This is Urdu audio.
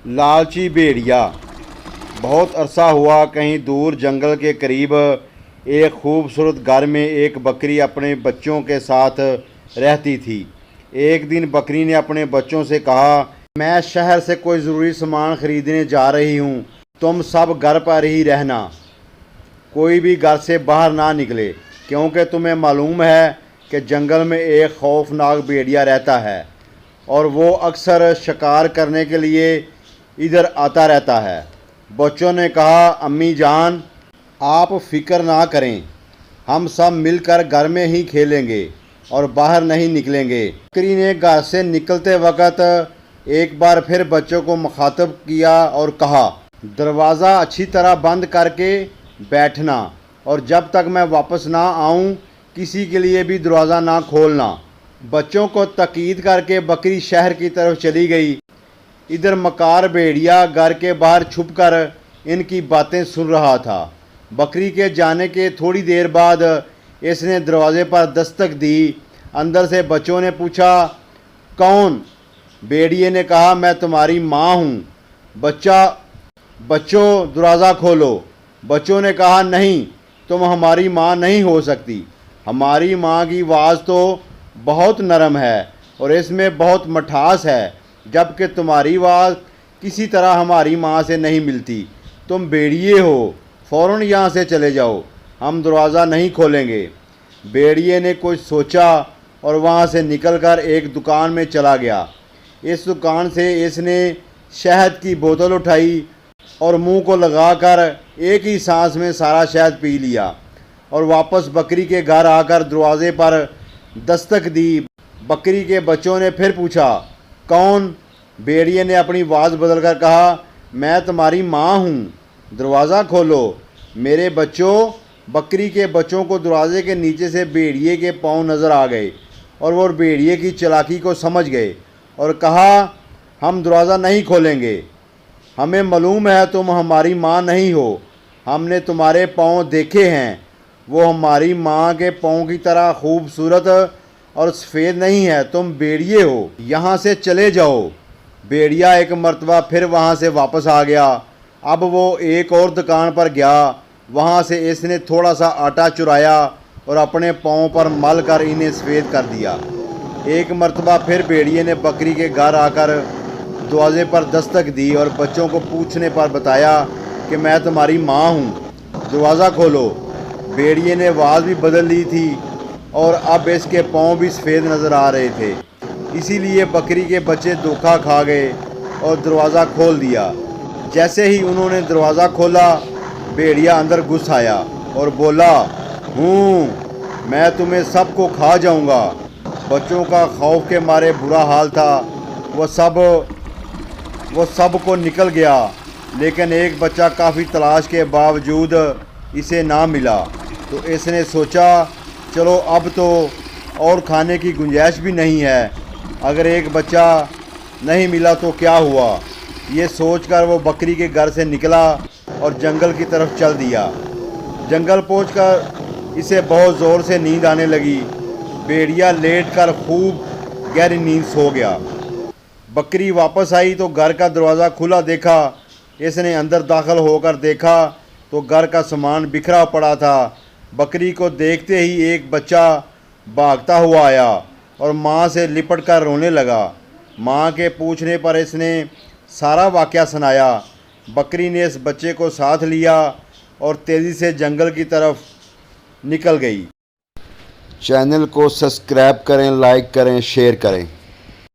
لالچی بھیڑیا۔ بہت عرصہ ہوا کہیں دور جنگل کے قریب ایک خوبصورت گھر میں ایک بکری اپنے بچوں کے ساتھ رہتی تھی۔ ایک دن بکری نے اپنے بچوں سے کہا، میں شہر سے کوئی ضروری سامان خریدنے جا رہی ہوں، تم سب گھر پر ہی رہنا، کوئی بھی گھر سے باہر نہ نکلے، کیونکہ تمہیں معلوم ہے کہ جنگل میں ایک خوفناک بھیڑیا رہتا ہے اور وہ اکثر شکار کرنے کے لیے ادھر آتا رہتا ہے۔ بچوں نے کہا، امی جان آپ فکر نہ کریں، ہم سب مل کر گھر میں ہی کھیلیں گے اور باہر نہیں نکلیں گے۔ بکری نے گھر سے نکلتے وقت ایک بار پھر بچوں کو مخاطب کیا اور کہا، دروازہ اچھی طرح بند کر کے بیٹھنا اور جب تک میں واپس نہ آؤں کسی کے لیے بھی دروازہ نہ کھولنا۔ بچوں کو تاکید کر کے بکری شہر کی طرف چلی گئی۔ ادھر مکار بھیڑیا گھر کے باہر چھپ کر ان کی باتیں سن رہا تھا۔ بکری کے جانے کے تھوڑی دیر بعد اس نے دروازے پر دستک دی۔ اندر سے بچوں نے پوچھا، کون؟ بھیڑیے نے کہا، میں تمہاری ماں ہوں۔ بچوں دروازہ کھولو۔ بچوں نے کہا، نہیں، تم ہماری ماں نہیں ہو سکتی، ہماری ماں کی آواز تو بہت نرم ہے اور اس میں بہت مٹھاس ہے، جبکہ تمہاری آواز کسی طرح ہماری ماں سے نہیں ملتی۔ تم بھیڑیے ہو، فوراً یہاں سے چلے جاؤ، ہم دروازہ نہیں کھولیں گے۔ بھیڑیے نے کچھ سوچا اور وہاں سے نکل کر ایک دکان میں چلا گیا۔ اس دکان سے اس نے شہد کی بوتل اٹھائی اور منہ کو لگا کر ایک ہی سانس میں سارا شہد پی لیا اور واپس بکری کے گھر آ کر دروازے پر دستک دی۔ بکری کے بچوں نے پھر پوچھا، کون؟ بھیڑیے نے اپنی آواز بدل کر کہا، میں تمہاری ماں ہوں، دروازہ کھولو۔ میرے بچوں۔ بکری کے بچوں کو دروازے کے نیچے سے بھیڑیے کے پاؤں نظر آ گئے اور وہ بھیڑیے کی چالاکی کو سمجھ گئے اور کہا، ہم دروازہ نہیں کھولیں گے، ہمیں معلوم ہے تم ہماری ماں نہیں ہو، ہم نے تمہارے پاؤں دیکھے ہیں، وہ ہماری ماں کے پاؤں کی طرح خوبصورت اور سفید نہیں ہے، تم بھیڑیے ہو، یہاں سے چلے جاؤ۔ بھیڑیا ایک مرتبہ پھر وہاں سے واپس آ گیا۔ اب وہ ایک اور دکان پر گیا، وہاں سے اس نے تھوڑا سا آٹا چرایا اور اپنے پاؤں پر مل کر انہیں سفید کر دیا۔ ایک مرتبہ پھر بھیڑیے نے بکری کے گھر آ کر دروازے پر دستک دی اور بچوں کو پوچھنے پر بتایا کہ میں تمہاری ماں ہوں، دروازہ کھولو۔ بھیڑیے نے آواز بھی بدل لی تھی اور اب اس کے پاؤں بھی سفید نظر آ رہے تھے، اسی لیے بکری کے بچے دھوکہ کھا گئے اور دروازہ کھول دیا۔ جیسے ہی انہوں نے دروازہ کھولا، بھیڑیا اندر گھس آیا اور بولا، میں تمہیں سب کو کھا جاؤں گا۔ بچوں کا خوف کے مارے برا حال تھا، وہ سب کو نکل گیا، لیکن ایک بچہ کافی تلاش کے باوجود اسے نہ ملا، تو اس نے سوچا، چلو اب تو اور کھانے کی گنجائش بھی نہیں ہے، اگر ایک بچہ نہیں ملا تو کیا ہوا؟ یہ سوچ کر وہ بکری کے گھر سے نکلا اور جنگل کی طرف چل دیا۔ جنگل پہنچ کر اسے بہت زور سے نیند آنے لگی۔ بھیڑیا لیٹ کر خوب گہری نیند سو گیا۔ بکری واپس آئی تو گھر کا دروازہ کھلا دیکھا۔ اس نے اندر داخل ہو کر دیکھا تو گھر کا سامان بکھرا پڑا تھا۔ بکری کو دیکھتے ہی ایک بچہ بھاگتا ہوا آیا اور ماں سے لپٹ کر رونے لگا۔ ماں کے پوچھنے پر اس نے سارا واقعہ سنایا۔ بکری نے اس بچے کو ساتھ لیا اور تیزی سے جنگل کی طرف نکل گئی۔ چینل کو سبسکرائب کریں، لائک کریں، شیئر کریں۔